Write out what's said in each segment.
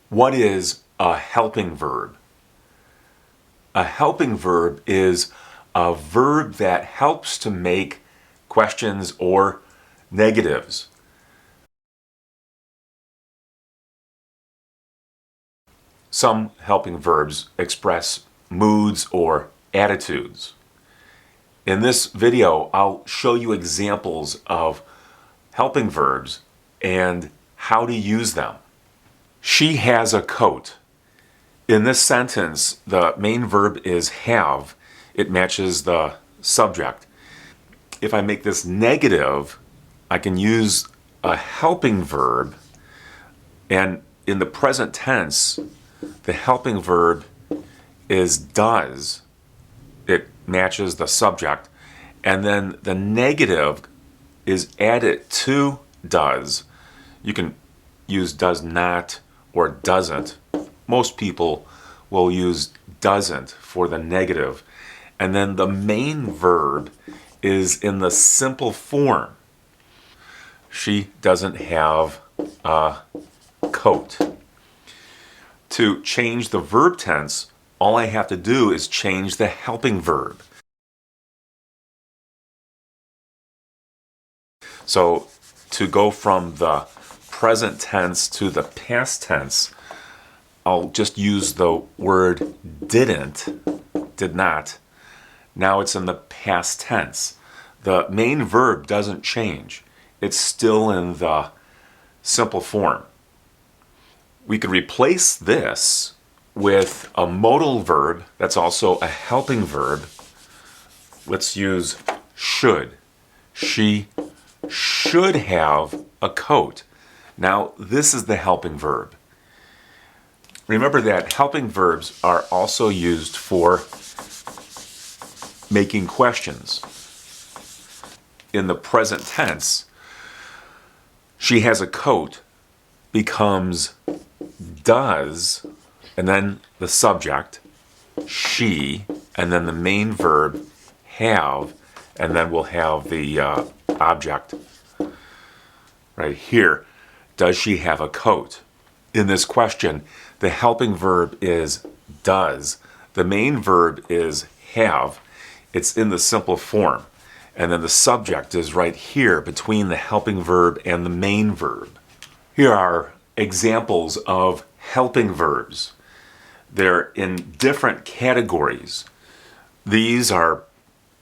What is a helping verb? A helping verb is a verb that helps to make questions or negatives. Some helping verbs express moods or attitudes. In this video, I'll show you examples of helping verbs and how to use them. She has a coat. In this sentence, the main verb is have. It matches the subject. If I make this negative, I can use a helping verb, and in the present tense, the helping verb is does. It matches the subject, and then the negative is added to does. You can use does not or doesn't. Most people will use doesn't for the negative. And then the main verb is in the simple form. She doesn't have a coat. To change the verb tense, all I have to do is change the helping verb. So to go from the present tense to the past tense, I'll just use the word did not. Now it's in the past tense. The main verb doesn't change. It's still in the simple form. We could replace this with a modal verb that's also a helping verb. Let's use should. She should have a coat. Now this is the helping verb. Remember that helping verbs are also used for making questions. In the present tense, she has a coat becomes does, and then the subject, she, and then the main verb, have, and then we'll have the object right here. Does she have a coat? In this question, the helping verb is does. The main verb is have. It's in the simple form. And then the subject is right here between the helping verb and the main verb. Here are examples of helping verbs. They're in different categories. These are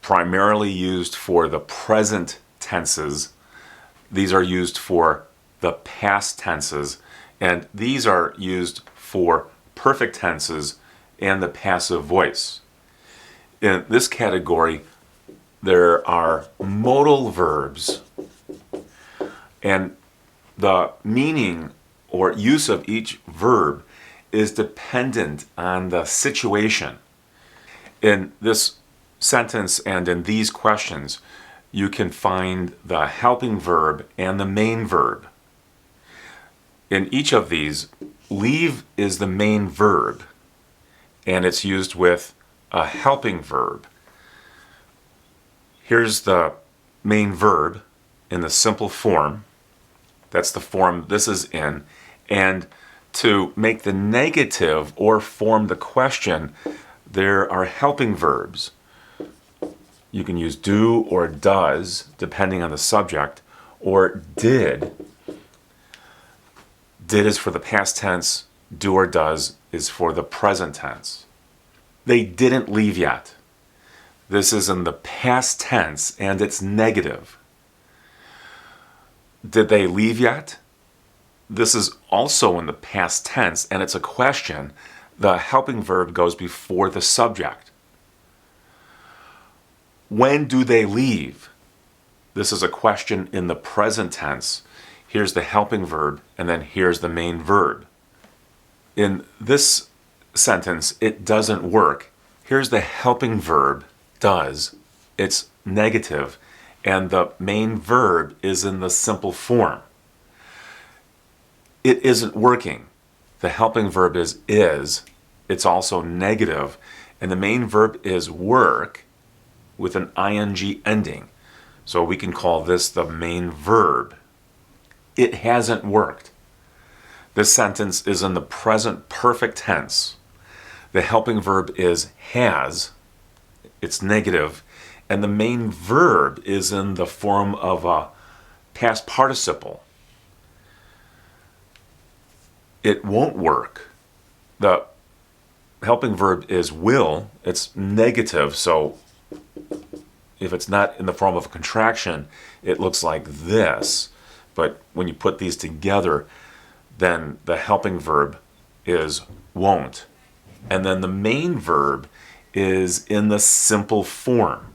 primarily used for the present tenses. These are used for the past tenses. And these are used for perfect tenses and the passive voice. In this category, there are modal verbs, and the meaning or use of each verb is dependent on the situation. In this sentence and in these questions, you can find the helping verb and the main verb. In each of these, leave is the main verb, and it's used with a helping verb. Here's the main verb in the simple form. That's the form this is in. And to make the negative or form the question, there are helping verbs. You can use do or does, depending on the subject, or did. Did is for the past tense, do or does is for the present tense. They didn't leave yet. This is in the past tense and it's negative. Did they leave yet? This is also in the past tense and it's a question. The helping verb goes before the subject. When do they leave? This is a question in the present tense. Here's the helping verb, and then here's the main verb. In this sentence, it doesn't work. Here's the helping verb, does. It's negative, and the main verb is in the simple form. It isn't working. The helping verb is. It's also negative, and the main verb is work with an ing ending. So we can call this the main verb. It hasn't worked. This sentence is in the present perfect tense. The helping verb is has, it's negative, and the main verb is in the form of a past participle. It won't work. The helping verb is will, it's negative, so if it's not in the form of a contraction, it looks like this. But when you put these together, then the helping verb is won't. And then the main verb is in the simple form.